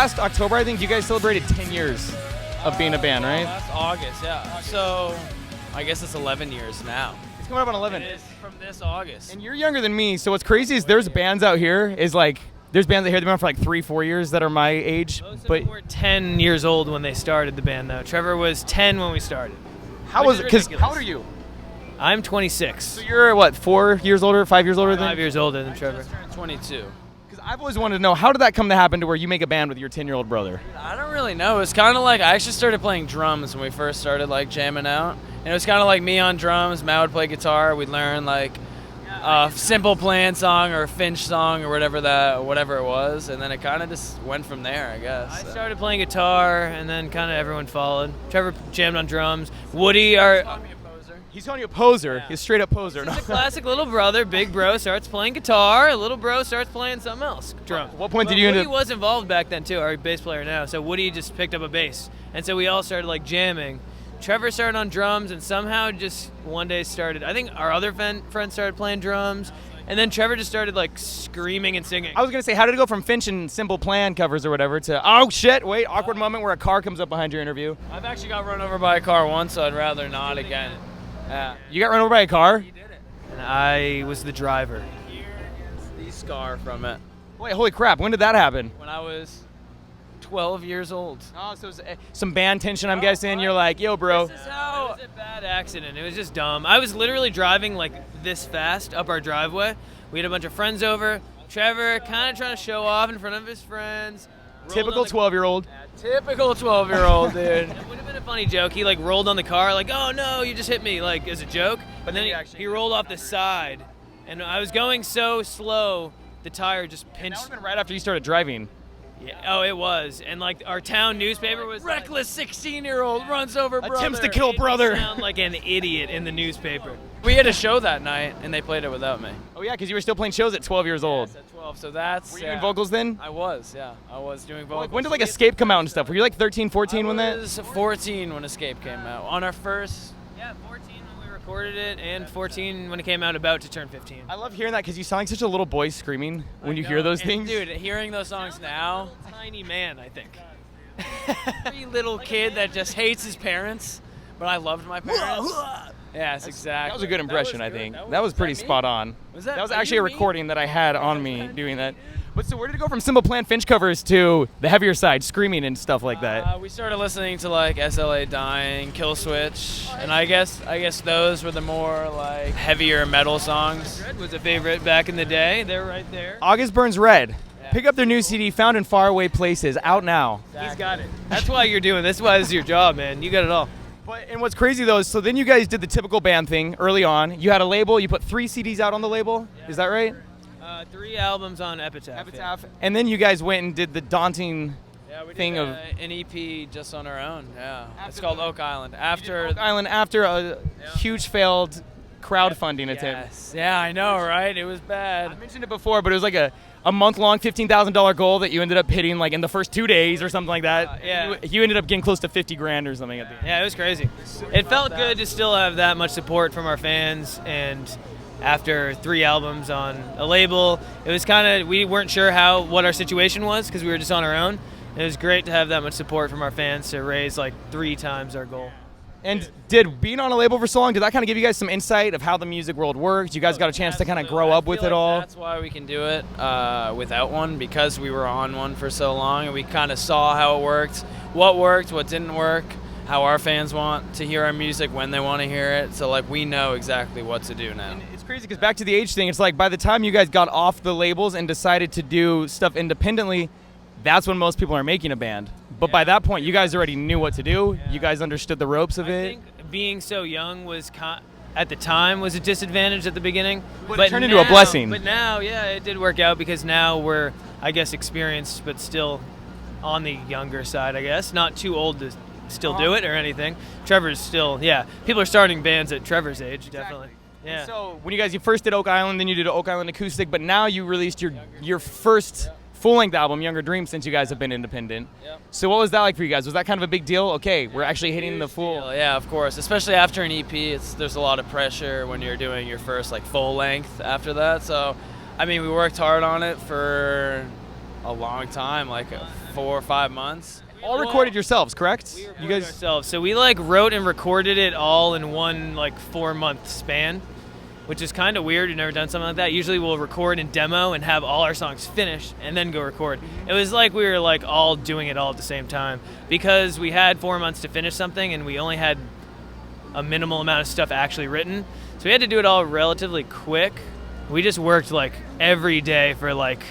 last October, I think you guys celebrated 10 years of being a band, right? Last August, yeah. So I guess it's 11 years now. It's coming up on 11. It is from this August. And you're younger than me, so what's crazy is there's bands out here, there's bands out here that have been around for like 3-4 years that are my age. Most of but them were 10 years old when they started the band, though. Trevor was 10 when we started. how was it? Because how old are you? I'm 26. So you're what, 4 years older, 5 years older than? 5 years older than Trevor. I just turned 22. Because I've always wanted to know, how did that come to happen to where you make a band with your 10-year-old brother? I don't really know. It's kind of like I actually started playing drums when we first started like jamming out. And it was kind of like me on drums, Matt would play guitar. We'd learn like a Simple Plan song or a Finch song or whatever it was, and then it kind of just went from there, I guess. I started playing guitar, and then kind of everyone followed. Trevor jammed on drums. Woody, our He's calling you a poser. Yeah. He's straight up poser. he's a classic little brother. Big bro starts playing guitar. Little bro starts playing something else. Drums. What point did But you Woody end up? was involved back then too. Our bass player now. So Woody just picked up a bass, and so we all started like jamming. Trevor started on drums, and somehow just one day started. I think our other friends started playing drums, and then Trevor just started like screaming and singing. I was gonna say, how did it go from Finch and Simple Plan covers or whatever to, oh shit, wait, awkward moment where a car comes up behind your interview? I've actually got run over by a car once, so I'd rather not again. Yeah. You got run over by a car? He did it. And I was the driver. Here is the scar from it. Wait, holy crap, when did that happen? When I was 12 years old. Oh, so it was some band tension, I'm guessing. You're like, yo, bro. This is how. It was a bad accident. It was just dumb. I was literally driving like this fast up our driveway. We had a bunch of friends over. Trevor kind of trying to show off in front of his friends. Typical 12-year-old. Typical 12-year-old, dude. It would have been a funny joke. He like rolled on the car like, oh no, you just hit me, like as a joke. But then he rolled off the side, and I was going so slow, the tire just That pinched. would have been right after you started driving. Yeah, oh, it was. And like our town newspaper was like, Reckless 16-year-old runs over brother. Attempts to kill brother. sound like an idiot in the newspaper. We had a show that night, and they played it without me. Oh, yeah, because you were still playing shows at 12 years old. Yes, at 12, so that's... Were you doing vocals then? I was, yeah. I was doing vocals. When did like Escape come out and stuff? Were you like 13, 14 when I that? was 14 when Escape came out. On our first... Yeah, 14 when we recorded it, and 14 when it came out, about to turn 15. I love hearing that because you sound like such a little boy screaming when you hear those And, things. Dude, hearing those songs now... Tiny man, I think. Every little kid that just hates his parents, but I loved my parents. Yes, exactly. That was a good impression, I think. That was pretty that me? spot on. Was that- That was are actually you a me? recording that I had on me doing that. But so where did it go from Simple Plan Finch covers to the heavier side, screaming and stuff like that? We started listening to like SLA Dying, Kill Switch, and I guess those were the more like heavier metal songs. Red was a favorite back in the day. They're right there. August Burns Red. Pick up their new CD, Found in Faraway Places, out now. He's got it. That's why you're doing this. That's why this is your job, man. You got it all. But and what's crazy though is, so then you guys did the typical band thing early on. You had a label. You put 3 CDs out on the label. Is that right? 3 albums on Epitaph. Epitaph. And then you guys went and did the daunting Yeah, we did thing of an EP just on our own. Yeah, it's called Oak Island. After Oak Island after a huge failed crowdfunding attempt. Yes. Yeah, I know, right? It was I bad. mentioned it before, but it was like a month-long $15,000 goal that you ended up hitting like in the first 2 days or something like that. Yeah. You ended up getting close to 50 grand or something at the end. Yeah, it was crazy. It felt good to still have that much support from our fans, and after 3 albums on a label, it was kind of, we weren't sure what our situation was because we were just on our own. It was great to have that much support from our fans to raise like 3 times our goal. And did being on a label for so long, did that kind of give you guys some insight of how the music world works? You guys got a chance to kind of grow up with it all? That's why we can do it without one, because we were on one for so long, and we kind of saw how it worked, what didn't work, how our fans want to hear our music when they want to hear it. So like we know exactly what to do now. And it's crazy because back to the age thing, it's like by the time you guys got off the labels and decided to do stuff independently, that's when most people are making a band. But by that point, you guys already knew what to do. You guys understood the ropes of I it. think being so young was at the time was a disadvantage at the beginning, But it turned into a blessing. But now, yeah, it did work out because now we're, I guess, experienced, but still on the younger side, I guess. Not too old to still do it or anything. Trevor's still, yeah. People are starting bands at Trevor's age, definitely. Yeah. And so when you first did Oak Island, then you did Oak Island Acoustic, but now you released your first full-length album, Younger Dreams, since you guys have been independent. Yep. So what was that like for you guys? Was that kind of a big deal? Okay, we're actually hitting the full. Yeah, of course. Especially after an EP, there's a lot of pressure when you're doing your first like full length after that. So, I mean, we worked hard on it for a long time, like 4 or 5 months. All recorded yourselves, correct? You guys ourselves. So we like wrote and recorded it all in one like 4-month span, which is kind of weird. We've never done something like that. Usually we'll record and demo and have all our songs finished and then go record. It was like we were like all doing it all at the same time because we had 4 months to finish something and we only had a minimal amount of stuff actually written. So we had to do it all relatively quick. We just worked like every day for like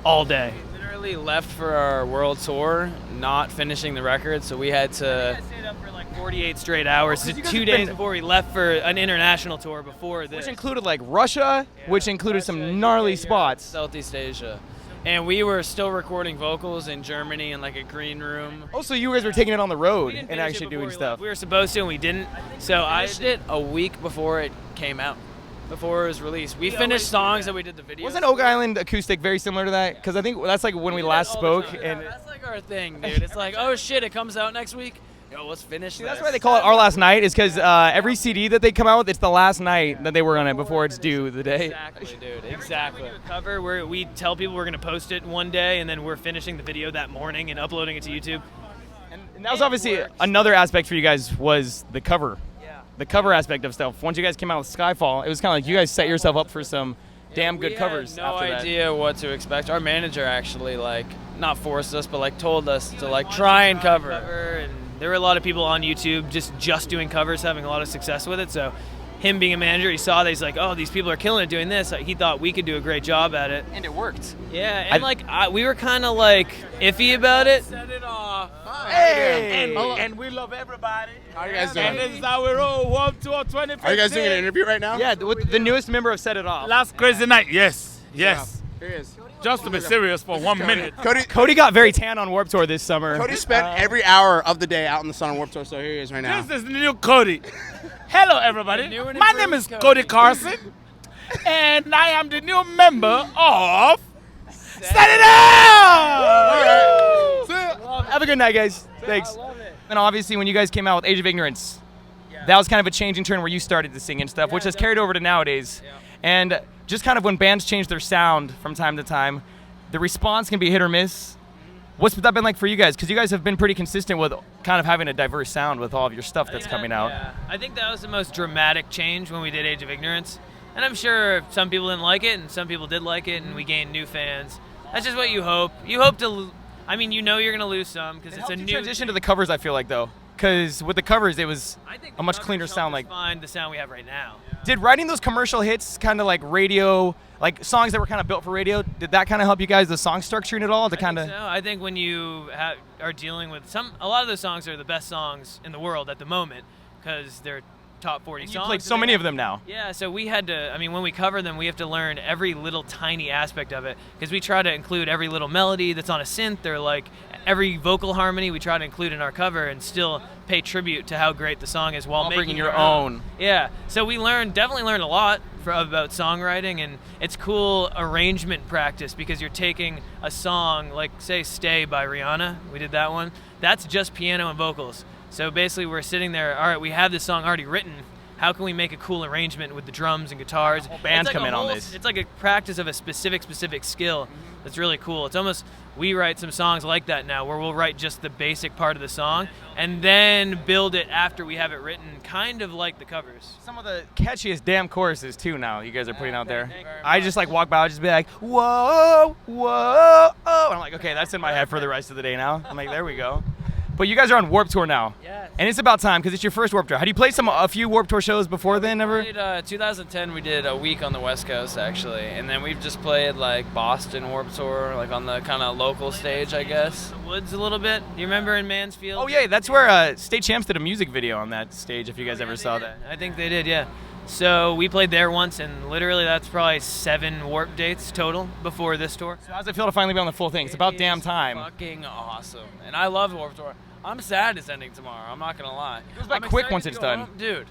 all day. Literally left for our world tour, not finishing the record, so we had to. I stayed up for like 48 straight hours. you guys 2 have days been- before we left for an international tour before this. Which included like Russia, which included some gnarly spots. Southeast Asia. And we were still recording vocals in Germany in like a green room. Also, you guys were taking it on the road We didn't and finish it actually before doing we stuff. left. We were supposed to and we didn't. So I Finished it a week before it came out, before it was released. We finished songs that we did the video. Wasn't Oak Island acoustic very similar to that? Because I think that's like when we last spoke. And That's like our thing, dude. It's like, oh shit, it comes out next week. Yo, let's finish this. that's why they call it Our Last Night, is because every CD that they come out with, it's the last night that they work on it before it's due the day. Exactly, dude. Exactly. cover where we tell people we're going to post it one day and then we're finishing the video that morning and uploading it to YouTube. And that was obviously another aspect for you guys was the cover. The cover aspect of stuff. Once you guys came out with Skyfall, it was kind of like you guys set yourself up for some damn good covers. We had no after that. idea what to expect. Our manager actually like not forced us, but like told us to like try and cover. And there were a lot of people on YouTube just doing covers, having a lot of success with it. So him being a manager, he saw that, he's like, oh, these people are killing it doing this. He thought we could do a great job at it. And it worked. Yeah, and we were kind of like iffy about it. Set it off. Hey! And we love everybody. How are you guys And doing? this is how we roll. Warm Tour 2015. Are you guys doing an interview right now? Yeah, with the newest member of Set It Off. Last crazy night. Yes. Yes. Here he is. Just to be serious for 1 minute. Cody got very tan on Warped Tour this summer. Cody spent every hour of the day out in the sun on Warped Tour, so here he is right now. This is the new Cody. Hello, everybody. new and My name is improved Cody Cody. Carson, and I am the new member of Set It Out. Have a good night, guys. Thanks. And obviously, when you guys came out with Age of Ignorance, that was kind of a changing turn where you started to sing and stuff, which has carried over to nowadays. And just kind of when bands change their sound from time to time, the response can be hit or miss. What's that been like for you guys? Because you guys have been pretty consistent with kind of having a diverse sound with all of your stuff that's coming out. Yeah. I think that was the most dramatic change when we did Age of Ignorance. And I'm sure some people didn't like it and some people did like it and we gained new fans. That's just what you hope. You hope to, I mean, you know you're going to lose some because it's a new transition to the covers, I feel like, though. Because with the covers, it was I think a much cleaner sound. Like, find the sound we have right now. did writing those commercial hits, kind of like radio, like songs that were kind of built for radio, did that kind of help you guys, the song structuring at all? To kind of. So I think when you are dealing with a lot of those songs are the best songs in the world at the moment because they're top 40 You songs. played so many of them now. Yeah, so we had to, I mean, when we cover them, we have to learn every little tiny aspect of it because we try to include every little melody that's on a synth or like every vocal harmony we try to include in our cover and still pay tribute to how great the song is while making bringing your our own. Yeah, so we definitely learned a lot about songwriting, and it's cool arrangement practice because you're taking a song like, say, Stay by Rihanna. We did that one. That's just piano and vocals. So basically we're sitting there, all right, we have this song already written. How can we make a cool arrangement with the drums and guitars? bands It's like come in on this. It's like a practice of a specific skill. That's really cool. It's almost, we write some songs like that now where we'll write just the basic part of the song and then build it after we have it written, kind of like the covers. Some of the catchiest damn choruses too now you guys are putting out there. I just like walk by, I'll just be like, whoa, whoa, oh. And I'm like, okay, that's in my head for the rest of the day now. I'm like, there we go. But you guys are on Warped Tour now. Yes. And it's about time because it's your first Warped Tour. Had you played a few Warped Tour shows before then ever? 2010 we did a week on the West Coast actually, and then we've just played like Boston Warped Tour, like on the kind of local stage, I guess. The woods a little bit. You remember in Mansfield? Oh yeah, that's where State Champs did a music video on that stage, if you guys ever saw that. I think they did, yeah. So we played there once, and literally that's probably 7 Warp dates total before this tour. So how's it feel to finally be on the full thing? It's about damn It's time. Fucking awesome, and I love Warped Tour. I'm sad it's ending tomorrow. I'm not gonna lie. It goes by quick once it's done. dude.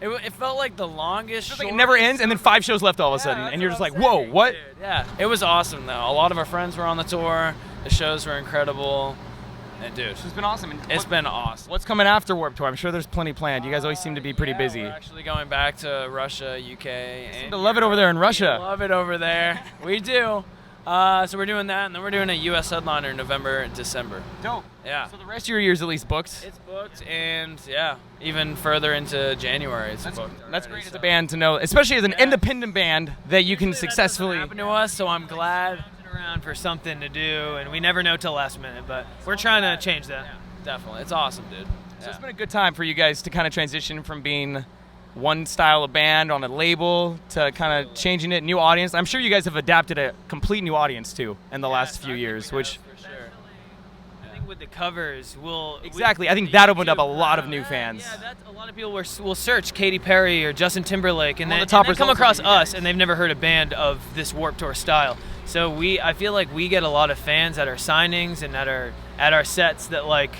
It felt like the longest. It's like it never ends, and then 5 shows left all of a sudden, and you're just like, whoa, what? Dude, yeah, it was awesome though. A lot of our friends were on the tour. The shows were incredible, and dude, It's been awesome. And it's been awesome. What's coming after Warped Tour? I'm sure there's plenty planned. You guys always seem to be pretty busy. We're actually going back to Russia, UK. I love it over there in Russia. Love it over there. We do. So we're doing that, and then we're doing a U.S. headliner in November and December. Dope. Yeah. So the rest of your year's at least booked. It's booked, and yeah, even further into January, it's booked. That's already, great as so. a band to know, especially as an independent band, that you can successfully. That doesn't happen to us, so I'm glad. Around for something to do, and we never know till last minute, but we're trying to change that. Definitely, it's awesome, dude. So it's been a good time for you guys to kind of transition from being one style of band on a label to kind of changing it, new audience. I'm sure you guys have adapted a complete new audience too in the last few years, which For sure. I think with the covers, exactly. I think that opened up a lot of new fans. Yeah, that's a lot of people will search Katy Perry or Justin Timberlake, and One then of the top and they come results across of the us, and they've never heard a band of this Warped Tour style. So I feel like we get a lot of fans at our signings and at our sets that like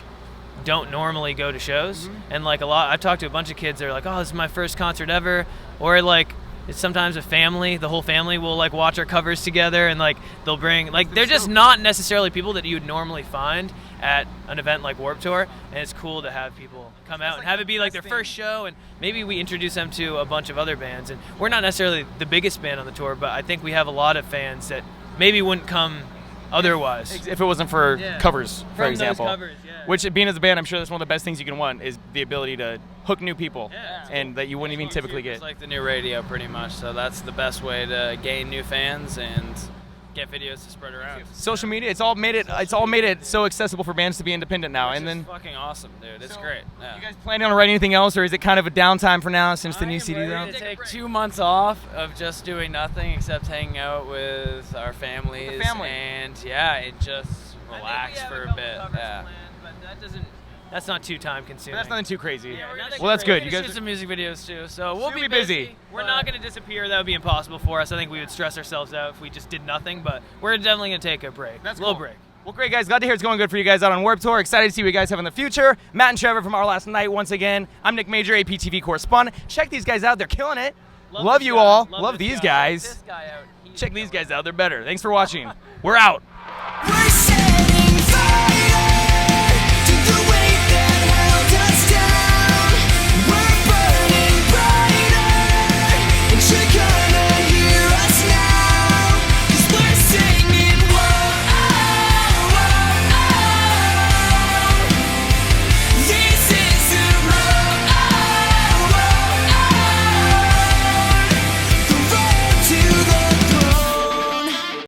don't normally go to shows, and like I've talked to a bunch of kids. They're like, "Oh, this is my first concert ever," or like it's sometimes a family. The whole family will like watch our covers together, and like they'll bring like they're just not necessarily people that you would normally find at an event like Warped Tour, and it's cool to have people come out and have it be like their first show, and maybe we introduce them to a bunch of other bands. And we're not necessarily the biggest band on the tour, but I think we have a lot of fans that maybe wouldn't come otherwise. If it wasn't for covers, for From example. those covers, yeah. Which, being as a band, I'm sure that's one of the best things you can want is the ability to hook new people, and that you wouldn't even typically get. It's like the new radio, pretty much. So that's the best way to gain new fans and get videos to spread around. Social media, it's all made it so accessible for bands to be independent now. Which and then is fucking awesome, dude. It's great. Yeah. you guys planning on writing anything else, or is it kind of a downtime for now since the new CD is We're out? gonna take 2 months off of just doing nothing except hanging out with our families and and just relax for a bit. Yeah. But that's not too time consuming. That's nothing too crazy. nothing Well, that's good. You Shoot guys some music videos too, so we'll Super be busy. We're not going to disappear. That would be impossible for us. I think we would stress ourselves out if we just did nothing, but we're definitely going to take a break. That's a little cool. break. Well, great, guys. Glad to hear it's going good for you guys out on Warped Tour. Excited to see what you guys have in the future. Matt and Trevor from Our Last Night once again. I'm Nick Major, APTV correspondent. Check these guys out. They're killing it. Love this you guy. all. Love Love this these guy. guys. This guy out. Check these guys out. They're better. Thanks for watching. We're out. We're